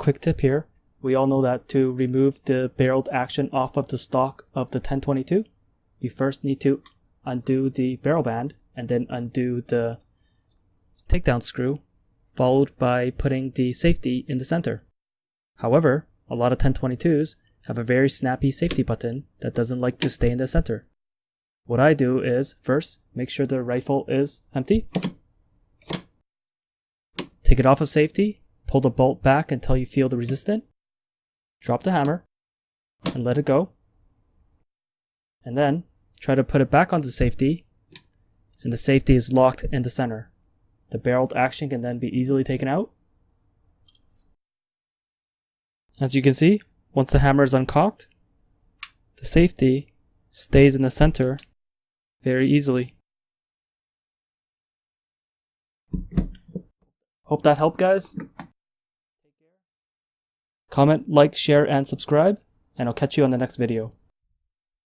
quick tip here. We all know that to remove the barreled action off of the stock of the 1022, you first need to undo the barrel band and then undo the takedown screw, followed by putting the safety in the center. However, a lot of 1022s have a very snappy safety button that doesn't like to stay in the center. What I do is first make sure the rifle is empty, take it off of safety, pull the bolt back until you feel the resistance, drop the hammer, and let it go. And then try to put it back onto safety, and the safety is locked in the center. The barreled action can then be easily taken out. As you can see, once the hammer is uncocked, the safety stays in the center very easily. Hope that helped, guys. Comment, like, share, and subscribe, and I'll catch you on the next video.